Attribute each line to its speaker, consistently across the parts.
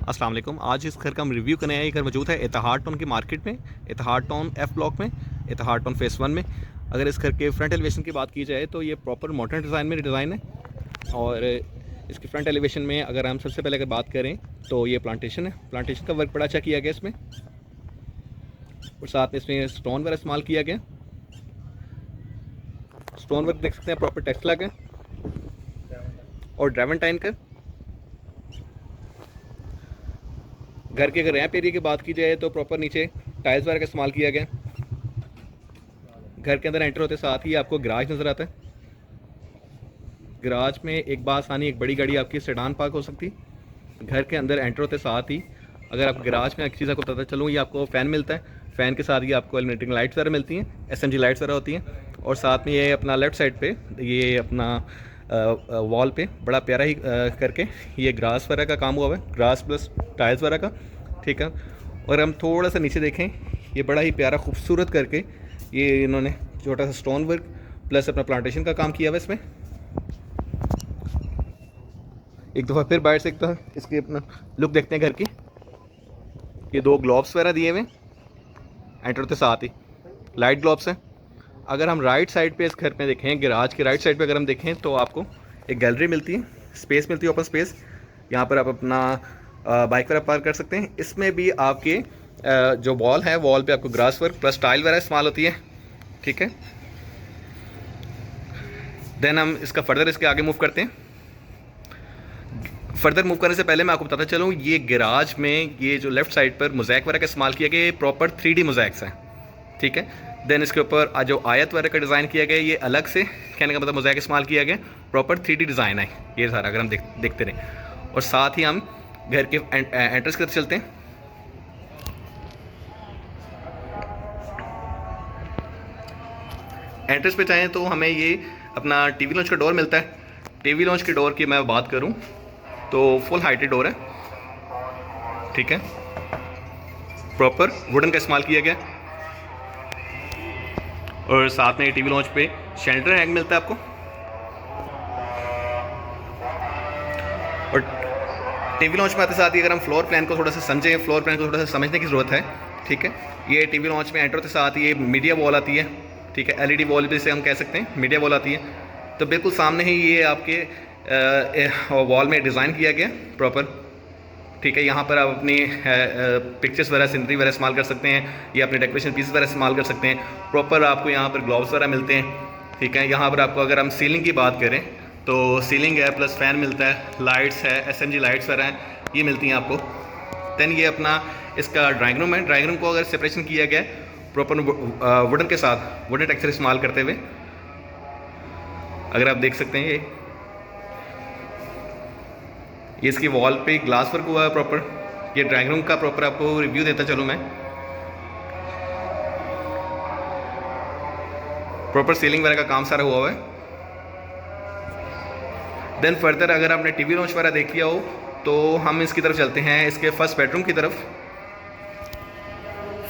Speaker 1: अस्सलाम वालेकुम। आज इस घर का हम रिव्यू करने आए। ये घर मौजूद है इतिहाद टाउन की मार्केट में, इतिहाद टाउन एफ ब्लॉक में, इतिहाद टाउन फेस 1 में। अगर इस घर के फ्रंट एलिवेशन की बात की जाए तो ये प्रॉपर मॉडर्न डिज़ाइन में डिज़ाइन है। और इसके फ्रंट एलिवेशन में अगर हम सबसे पहले अगर बात करें तो ये प्लांटेशन है। प्लांटेशन का वर्क बड़ा अच्छा किया गया इसमें, और साथ में इसमें स्टोन वर्क इस्तेमाल किया गया। स्टोन वर्क देख सकते हैं, प्रॉपर टेक्स्ट लगा है और ड्रावेंटाइन का। घर के अगर रैंप एरिया की बात की जाए तो प्रॉपर नीचे टाइल्स वगैरह का इस्तेमाल किया गया। घर के अंदर एंटर होते साथ ही आपको गराज नज़र आता है। गराज में एक बासानी एक बड़ी गाड़ी आपकी सेडान पार्क हो सकती। घर के अंदर एंटर होते साथ ही अगर आप गराज में एक चीज़ आपको पता चलूँ, ये आपको फ़ैन मिलता है। फ़ैन के साथ ये आपको इल्यूमिनेटिंग लाइट्स वगैरह मिलती हैं, SMG लाइट्स वगैरह होती हैं। और साथ में ये अपना लेफ़्ट साइड पे ये अपना वॉल पे बड़ा प्यारा ही करके ये ग्रास वगैरह का काम हुआ है, ग्रास प्लस टाइल्स वगैरह का, ठीक है। और हम थोड़ा सा नीचे देखें, ये बड़ा ही प्यारा खूबसूरत करके ये इन्होंने छोटा सा स्टोन वर्क प्लस अपना प्लांटेशन का काम किया हुआ इसमें। एक दफ़ा फिर बाहर से एक दफ़ा इसकी अपना लुक देखते हैं घर की। ये दो ग्लोब्स वगैरह दिए हुए एंटर होते साथ ही, लाइट ग्लोब्स हैं। अगर हम राइट साइड पे इस घर में देखें, गैराज के राइट साइड पे अगर हम देखें तो आपको एक गैलरी मिलती है, स्पेस मिलती है, ओपन स्पेस। यहाँ पर आप अपना बाइक वगैरह पार्क कर सकते हैं। इसमें भी आपके जो वॉल है, वॉल पे आपको ग्रास वर्क प्लस टाइल वगैरह इस्तेमाल होती है, ठीक है। देन हम इसका फर्दर इसके आगे मूव करते हैं। फर्दर मूव करने से पहले मैं आपको बताता चलूँ, ये गैराज में ये जो लेफ्ट साइड पर मोज़ैक वगैरह का इस्तेमाल किया गया, ये प्रॉपर 3D मोज़ैक्स हैं, ठीक है। देन इसके ऊपर जो आयत वगैरह का डिज़ाइन किया गया, ये अलग से, कहने का मतलब मोज़ैक इस्तेमाल किया गया, प्रॉपर 3D डिज़ाइन है ये सारा। अगर हम देखते रहें और साथ ही हम घर के एंट्रेंस की तरफ चलते हैं। एंट्रेंस पे चाहें तो हमें ये अपना टीवी लॉन्च का डोर मिलता है। टीवी लॉन्च के डोर की मैं बात करूं तो फुल हाइटेड डोर है, ठीक है। प्रॉपर वुडन का इस्तेमाल किया गया और साथ में टीवी लॉन्च पे शेल्टर हैंग मिलता है आपको। और टीवी लॉन्च में आते साथ ही अगर हम फ्लोर प्लान को थोड़ा सा समझें, फ्लोर प्लान को थोड़ा सा समझने की ज़रूरत है, ठीक है। ये टीवी लॉन्च में एंटर होते साथ ही ये मीडिया वॉल आती है, ठीक है। LED वॉल भी इसे हम कह सकते हैं, मीडिया वॉल आती है। तो बिल्कुल सामने ही ये आपके वॉल में डिज़ाइन किया गया प्रॉपर, ठीक है। यहाँ पर आप अपनी पिक्चर्स वगैरह, सीनरी वगैरह इस्तेमाल कर सकते हैं, या अपने डेकोरेशन पीस वगैरह इस्तेमाल कर सकते हैं। प्रॉपर आपको यहाँ पर ग्लोव्स वगैरह मिलते हैं, ठीक है। यहाँ पर आपको अगर हम सीलिंग की बात करें तो सीलिंग है प्लस फ़ैन मिलता है, लाइट्स है, SMG लाइट्स वगैरह हैं, ये मिलती हैं आपको। दैन ये अपना इसका ड्राइंग रूम है। ड्राइंग रूम को अगर सेपरेशन किया गया है प्रॉपर वुडन के साथ, वुडन टेक्सचर इस्तेमाल करते हुए, अगर आप देख सकते हैं ये इसकी वॉल पे ग्लास वर्क हुआ है प्रॉपर। ये ड्राइंग रूम का प्रॉपर आपको रिव्यू देता चलूँ मैं। प्रॉपर सीलिंग वगैरह का काम सारा हुआ है। देन फर्दर अगर आपने टीवी लॉन्च वगैरह देख लिया हो तो हम इसकी तरफ चलते हैं, इसके फर्स्ट बेडरूम की तरफ।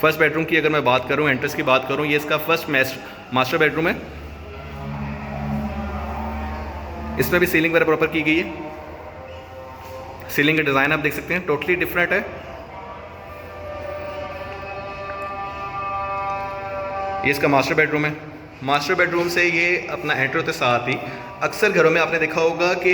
Speaker 1: फर्स्ट बेडरूम की अगर मैं बात करूं, एंट्रेंस की बात करूं, ये इसका फर्स्ट मास्टर बेडरूम है। इसमें भी सीलिंग वगैरह प्रॉपर की गई है। सीलिंग का डिज़ाइन आप देख सकते हैं, टोटली डिफरेंट है। ये इसका मास्टर बेडरूम है। मास्टर बेडरूम से ये अपना एंटर होते साथ ही अक्सर घरों में आपने देखा होगा कि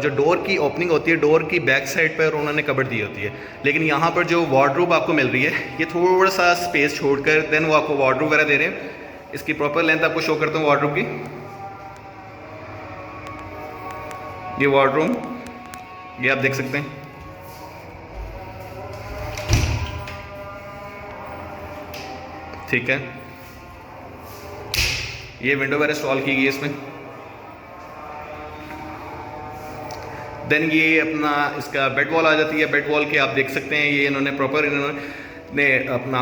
Speaker 1: जो डोर की ओपनिंग होती है, डोर की बैक साइड पर उन्होंने कबर्ड दी होती है। लेकिन यहाँ पर जो वार्डरोब आपको मिल रही है, ये थोड़ा सा स्पेस छोड़कर देन वो आपको वार्डरोब वगैरह दे रहे हैं। इसकी प्रॉपर लेंथ आपको शो करता हूँ वार्डरोब की। ये वार्डरोब, ये आप देख सकते हैं, ठीक है। ये विंडो वगैरह इंस्टॉल की गई है इसमें। देन ये अपना इसका बेड वॉल आ जाती है। बेड वॉल के आप देख सकते हैं, ये इन्होंने प्रॉपर इन्होंने अपना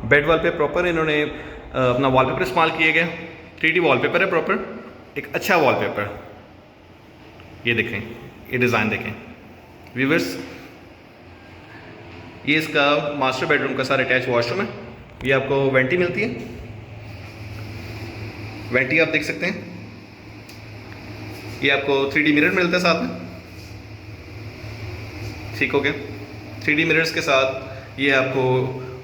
Speaker 1: बेड वॉल पे प्रॉपर इन्होंने अपना वॉलपेपर इस्तेमाल किए गए। 3D वॉलपेपर है प्रॉपर, एक अच्छा वॉलपेपर। ये देखें, ये डिज़ाइन देखें व्यूवर्स। ये इसका मास्टर बेडरूम का सारा अटैच वॉशरूम है। ये आपको वेंटी मिलती है, वेंटी आप देख सकते हैं। ये आपको 3D मिरर मिलता है साथ में, ठीक हो गया। 3D मिरर्स के साथ ये आपको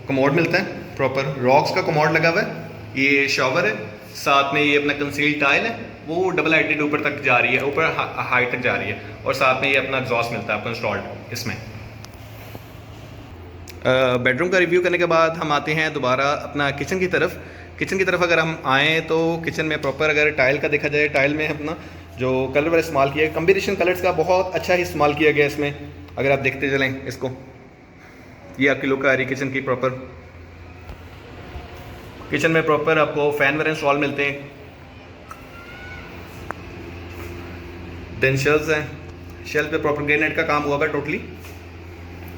Speaker 1: कमोड मिलता है, प्रॉपर रॉक्स का कमोड लगा हुआ है। ये शॉवर है, साथ में ये अपना कंसील टाइल है, वो डबल हाइटेड ऊपर तक जा रही है, ऊपर हाइट तक जा रही है, और साथ में ये अपना एग्जॉस्ट मिलता है आपको इंस्टॉल्ड इसमें। बेडरूम का रिव्यू करने के बाद हम आते हैं दोबारा अपना किचन की तरफ। किचन की तरफ अगर हम आएँ तो किचन में प्रॉपर अगर टाइल का देखा जाए, टाइल में अपना जो कलर वाला इस्तेमाल किया है, कम्बिनेशन कलर्स का बहुत अच्छा ही इस्तेमाल किया गया इसमें। अगर आप देखते चलें इसको, ये आपकी लुक आ रही है किचन की प्रॉपर। किचन में प्रॉपर आपको फैन वगैरह इंस्टॉल मिलते हैं, देन शेल्फ्स हैं, शेल्फ पे प्रॉपर ग्रेनाइट का काम हुआ है टोटली।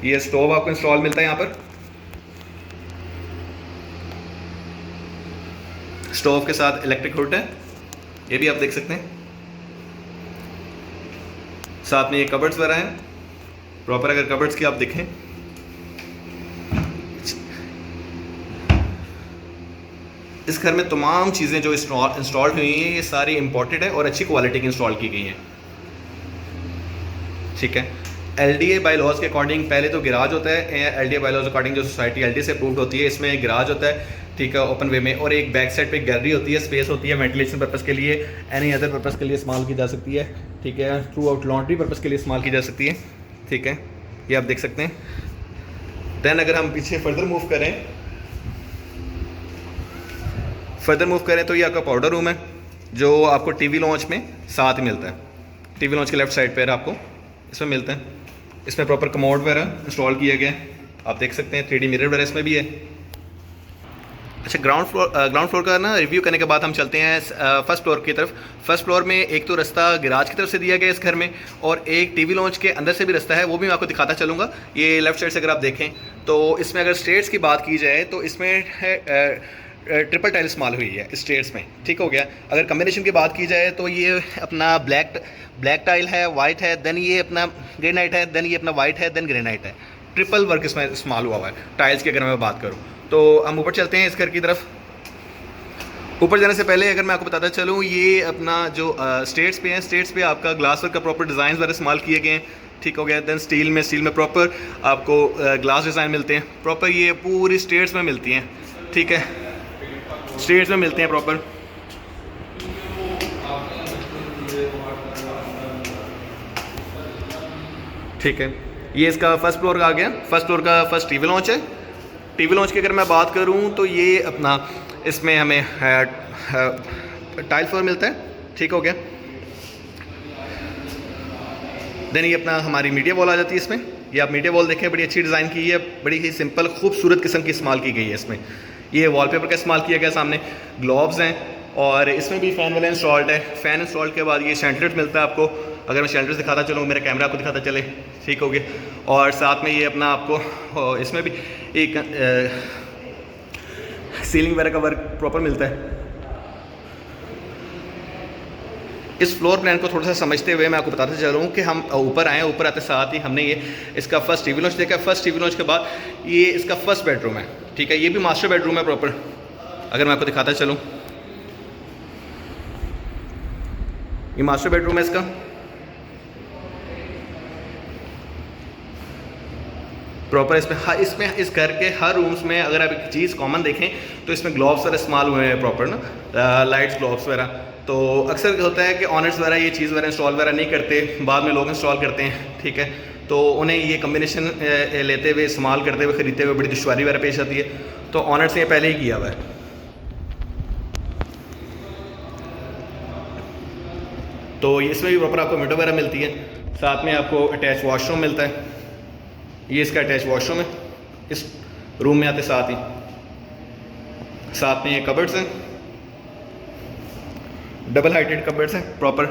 Speaker 1: ये स्टोव आपको इंस्टॉल मिलता है यहाँ पर, स्टोव के साथ इलेक्ट्रिक हुड है, ये भी आप देख सकते हैं। साथ में ये कबर्ड्स वगैरह हैं प्रॉपर। अगर कबर्ड्स की आप देखें, इस घर में तमाम चीज़ें जो इंस्टॉल्ड हुई हैं ये सारी इंपोर्टेड है और अच्छी क्वालिटी की इंस्टॉल की गई हैं, ठीक है। LDA बाई लॉज के अकॉर्डिंग पहले तो गिराज होता है, LDA बाई लॉज अकॉर्डिंग जो सोसाइटी LDA से अप्रूव्ड होती है, इसमें गिराज होता है, ठीक है, ओपन वे में, और एक बैक साइड पे गैलरी होती है, स्पेस होती है वेंटिलेशन पर्पज़ के लिए, एनी अदर पर्पज़ के लिए इस्तेमाल की जा सकती है, ठीक है, थ्रू आउट लॉन्ड्री पर्पज़ के लिए इस्तेमाल की जा सकती है, ठीक है, ये आप देख सकते हैं। दैन अगर हम पीछे फर्दर मूव करें तो ये आपका पाउडर रूम है जो आपको TV लॉन्च में साथ ही मिलता है। TV लॉन्च के लेफ्ट साइड पर आपको इसमें मिलता है। इसमें प्रॉपर कमोड वगैरह इंस्टॉल किया गया है, आप देख सकते हैं। 3D मिरर वगैरह इसमें भी है। अच्छा, ग्राउंड फ्लोर का ना रिव्यू करने के बाद हम चलते हैं फर्स्ट फ्लोर की तरफ। फर्स्ट फ्लोर में एक तो रास्ता गैराज की तरफ से दिया गया है इस घर में, और एक TV लॉन्च के अंदर से भी रास्ता है, वो भी मैं आपको दिखाता चलूँगा। ये लेफ्ट साइड से अगर आप देखें तो इसमें अगर स्टेयर्स की बात की जाए तो इसमें है ट्रिपल टाइल इस्तेमाल हुई है स्टेयर्स में, ठीक हो गया। अगर कम्बिनेशन की बात की जाए तो ये अपना ब्लैक टाइल है, वाइट है, देन ये अपना ग्रेनाइट है, देन ये अपना वाइट है, देन ग्रेनाइट है। ट्रिपल वर्क इसमें इस्तेमाल हुआ है टाइल्स की अगर मैं बात करूँ तो। हम ऊपर चलते हैं इस घर की तरफ। ऊपर जाने से पहले अगर मैं आपको बताता चलूँ, ये अपना जो स्टेयर्स पे हैं, स्टेयर्स पे आपका ग्लास वर्क का प्रॉपर डिज़ाइन वगैरह इस्तेमाल किए गए हैं, ठीक हो गया। देन स्टील में प्रॉपर आपको ग्लास डिज़ाइन मिलते हैं, प्रॉपर ये पूरी स्टेयर्स में मिलती हैं, ठीक है, स्टेयर्स में मिलते हैं प्रॉपर। ठीक है, ये इसका फर्स्ट फ्लोर का आ गया। फर्स्ट फ्लोर का फर्स्ट TV लॉन्च है। TV लॉन्च की अगर मैं बात करूं तो ये अपना इसमें हमें टाइल फ्लोर मिलता है, ठीक हो गया। देन ये अपना हमारी मीडिया वॉल आ जाती है इसमें। ये आप मीडिया वॉल देखें, बड़ी अच्छी डिज़ाइन की है, बड़ी ही सिंपल खूबसूरत किस्म की इस्तेमाल की गई है इसमें। ये वॉलपेपर का इस्तेमाल किया गया, सामने ग्लोब्स हैं, और इसमें भी फ़ैन वाला इंस्टॉल्ड है। फ़ैन इंस्टॉल के बाद ये शैंडलर्स मिलता है आपको। अगर मैं शैंडलर्स दिखाता चलूँ, मेरा कैमरा आपको दिखाता चले, ठीक हो गया। और साथ में ये अपना आपको इसमें भी एक सीलिंग वगैरह का वर्क प्रॉपर मिलता है। इस फ्लोर प्लान को थोड़ा सा समझते हुए मैं आपको बताते चल रहा हूँ कि हम ऊपर आए, ऊपर आते साथ ही हमने ये इसका फर्स्ट TV लॉन्च देखा। फर्स्ट TV लॉन्च के बाद ये इसका फर्स्ट बेडरूम है, ठीक है। ये भी मास्टर बेडरूम है प्रॉपर। अगर मैं आपको दिखाता चलूँ, ये मास्टर बेडरूम है इसका प्रॉपर। इसमें इस घर के हर रूम्स में अगर आप एक चीज़ कॉमन देखें तो इसमें ग्लोव्स वगैरह इस्तेमाल हुए हैं प्रॉपर ना, लाइट्स ग्लोव्स वगैरह। तो अक्सर होता है कि ऑनर्स वगैरह ये चीज़ वगैरह इंस्टॉल वगैरह नहीं करते, बाद में लोग इंस्टॉल करते हैं, ठीक है। तो उन्हें ये कम्बिनेशन लेते हुए, इस्तेमाल करते हुए, ख़रीदते हुए बड़ी दुश्वारी वगैरह पेश आती है। तो ऑनर्स ने पहले ही किया हुआ है। तो इसमें भी प्रॉपर आपको विंडो वगैरह मिलती है। साथ में आपको अटैच वॉशरूम मिलता है। ये इसका अटैच वॉशरूम है, इस रूम में आते साथ ही। साथ में ये कबर्ड्स हैं, डबल हाइटेड कबर्ड्स हैं प्रॉपर।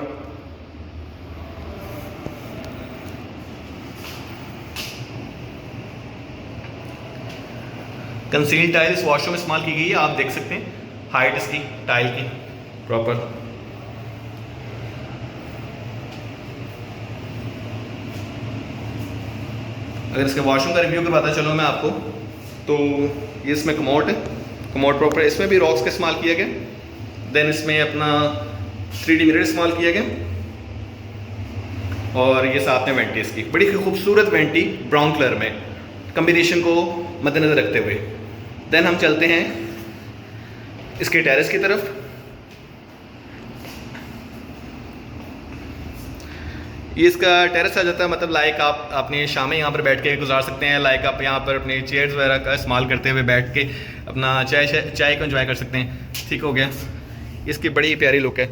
Speaker 1: कंसील टाइल इस वॉशरूम में इस्तेमाल की गई है, आप देख सकते हैं हाइट इसकी टाइल की प्रॉपर। अगर इसके वॉशरूम का रिव्यू के पता चलो मैं आपको, तो ये इसमें कमोड है, कमोड प्रॉपर। इसमें भी रॉक्स का इस्तेमाल किया गया। देन इसमें अपना 3D मिरर इस्तेमाल किया गया। और ये साथ में वेंटी इसकी बड़ी खूबसूरत वेंटी ब्राउन कलर में, कम्बिनेशन को मद्देनज़र रखते हुए। देन हम चलते हैं इसके टेरेस की तरफ। ये इसका टेरेस आ जाता है, मतलब लाइक आप अपनी शामें यहाँ पर बैठ के गुजार सकते हैं, लाइक आप यहाँ पर अपनी चेयर्स वगैरह का इस्तेमाल करते हुए बैठ के अपना चाय को एंजॉय कर सकते हैं। ठीक हो गया। इसकी बड़ी प्यारी लुक है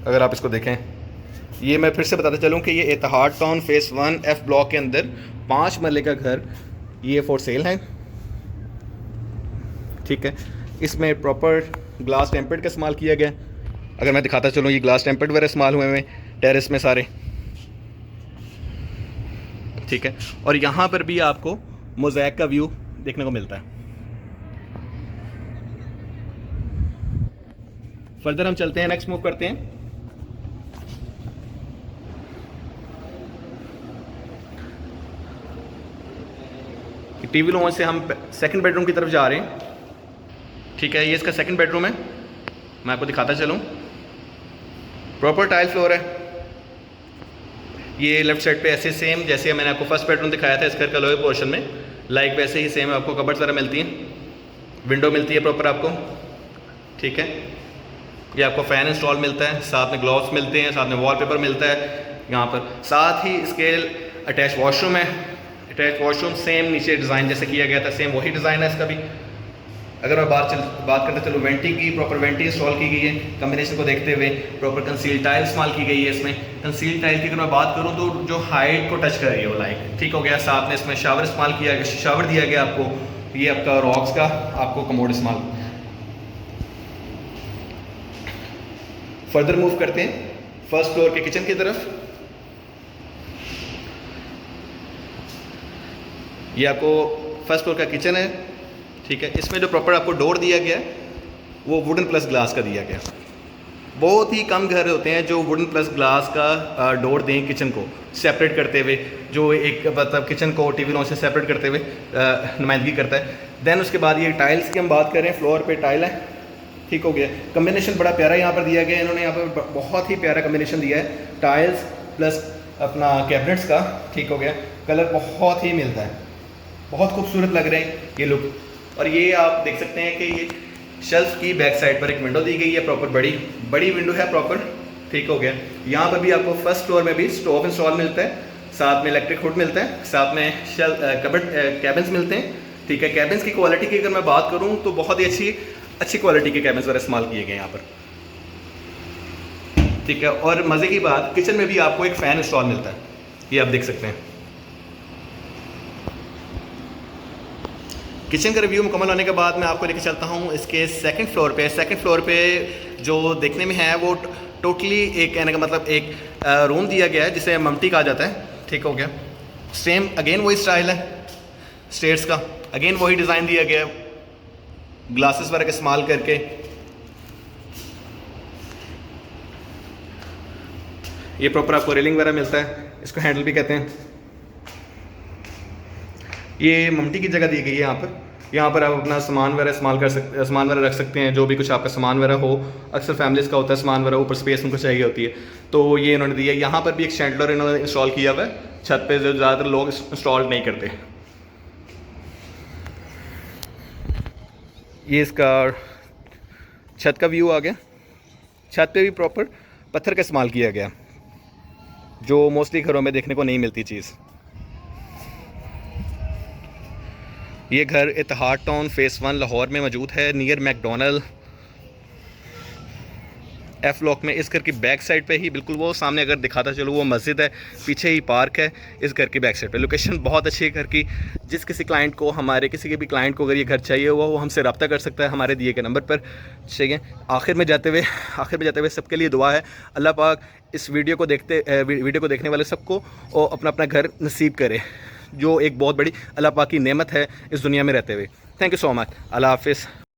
Speaker 1: अगर आप इसको देखें। ये मैं फिर से बताता चलूँ कि ये इत्तेहाद टाउन फेस 1 F ब्लॉक के अंदर 5 मरले का घर ये फॉर सेल है। ठीक है, इसमें प्रॉपर ग्लास टेम्पर्ड का इस्तेमाल किया गया। अगर मैं दिखाता चलूँ, ये ग्लास टेम्पर्ड वगैरह इस्तेमाल हुए हैं टेरेस में सारे। ठीक है, और यहाँ पर भी आपको मोज़ैक का व्यू देखने को मिलता है। फर्दर हम चलते हैं, नेक्स्ट मूव करते हैं। टीवी लॉन्च से हम सेकंड बेडरूम की तरफ जा रहे हैं। ठीक है, ये इसका सेकंड बेडरूम है, मैं आपको दिखाता चलूँ। प्रॉपर टाइल फ्लोर है। ये लेफ्ट साइड पे ऐसे सेम जैसे मैंने आपको फर्स्ट बेडरूम दिखाया था इस घर का लोअर पोर्शन में, लाइक वैसे ही सेम आपको कबर्ड वगैरह मिलती हैं, विंडो मिलती है प्रॉपर आपको। ठीक है, ये आपको फ़ैन इंस्टॉल मिलता है, साथ में ग्लोव्स मिलते हैं, साथ में वॉलपेपर मिलता है यहाँ पर। साथ ही इसके अटैच वॉशरूम है। अटैच वॉशरूम सेम नीचे डिज़ाइन जैसे किया गया था, सेम वही डिज़ाइन है इसका भी। अगर मैं बात करते चलो वेंटी की, प्रॉपर वेंटी इंस्टॉल की गई है। कम्बिनेशन को देखते हुए प्रॉपर कंसील टाइल इस्तेमाल की गई है इसमें। कंसील टाइल की अगर मैं बात करूँ तो जो हाइट को टच कर रही है वो लाइक। ठीक हो गया। साथ में इसमें शावर इस्तेमाल किया गया, शावर दिया गया आपको। ये आपका रॉक्स का आपको कमोड इस्तेमाल। फर्दर मूव करते हैं फर्स्ट फ्लोर के किचन की तरफ। ये आपको फर्स्ट फ्लोर का किचन है। ठीक है, इसमें जो प्रॉपर आपको डोर दिया गया है वो वुडन प्लस ग्लास का दिया गया। बहुत ही कम घर होते हैं जो वुडन प्लस ग्लास का डोर दें किचन को सेपरेट करते हुए, जो एक मतलब किचन को टीवी लॉन्च से सेपरेट करते हुए नुमाइंदगी करता है। देन उसके बाद ये टाइल्स की हम बात करें, फ्लोर पे टाइल है। ठीक हो गया। कम्बिनेशन बड़ा प्यारा यहाँ पर दिया गया है, इन्होंने यहाँ पर बहुत ही प्यारा कम्बिनेशन दिया है टाइल्स प्लस अपना कैबिनेट्स का। ठीक हो गया। कलर बहुत ही मिलता है, बहुत खूबसूरत लग रहे हैं ये लुक। और ये आप देख सकते हैं कि ये शेल्फ की बैक साइड पर एक विंडो दी गई है, प्रॉपर बड़ी विंडो है प्रॉपर। ठीक हो गया। यहाँ पर भी आपको फर्स्ट फ्लोर में भी स्टोव इंस्टॉल मिलता है, साथ में इलेक्ट्रिक हुड मिलता है, साथ में कैबिन्स मिलते हैं। ठीक है, कैबिन्स की क्वालिटी की अगर मैं बात करूँ तो बहुत ही अच्छी क्वालिटी के कैबिन्स वगैरह इस्तेमाल किए गए यहाँ पर। ठीक है, और मज़े की बात किचन में भी आपको एक फ़ैन इंस्टॉल मिलता है, ये आप देख सकते हैं। किचन का रिव्यू मुकम्मल होने के बाद मैं आपको लेकर चलता हूँ इसके सेकंड फ्लोर पे। सेकंड फ्लोर पे जो देखने में है वो टोटली एक कहने का मतलब एक रूम दिया गया है जिसे मम्टी कहा जाता है। ठीक हो गया। सेम अगेन वही स्टाइल है स्टेयर्स का, अगेन वही डिज़ाइन दिया गया है ग्लासेस वगैरह का इस्तेमाल करके। ये प्रॉपर आपको रेलिंग वगैरह मिलता है, इसको हैंडल भी कहते हैं। ये मम्टी की जगह दी गई है यहाँ पर आप अपना सामान वगैरह इस्तेमाल कर सकते, सामान वगैरह रख सकते हैं, जो भी कुछ आपका सामान वगैरह हो। अक्सर फैमिलीज़ का होता है सामान वगैरह, ऊपर स्पेस उनको चाहिए होती है, तो ये इन्होंने दिया है। यहाँ पर भी एक शैंडलर इन्होंने इंस्टॉल किया हुआ है छत पे, जो ज़्यादातर लोग इंस्टॉल नहीं करते। ये इसका छत का व्यू आ गया। छत पे भी प्रॉपर पत्थर का इस्तेमाल किया गया, जो मोस्टली घरों में देखने को नहीं मिलती चीज़। ये घर इत्तेहाद टाउन फेस 1 लाहौर में मौजूद है, नियर मैकडोनल्ड एफ ब्लॉक में। इस घर की बैक साइड पे ही बिल्कुल वो सामने अगर दिखाता चलो वो मस्जिद है, पीछे ही पार्क है इस घर की बैक साइड पे। लोकेशन बहुत अच्छी है घर की। जिस किसी क्लाइंट को, हमारे किसी के भी क्लाइंट को अगर ये घर चाहिए हुआ वो हमसे रब्ता कर सकता है हमारे दिए गए नंबर पर। चाहिए आखिर में जाते हुए सबके लिए दुआ है, अल्लाह पाक इस वीडियो को देखने वाले सबको और अपना अपना घर नसीब करे, जो एक बहुत बड़ी अल्लाह पाक की नेमत है इस दुनिया में रहते हुए। Thank you so much. अल्लाह हाफिज़।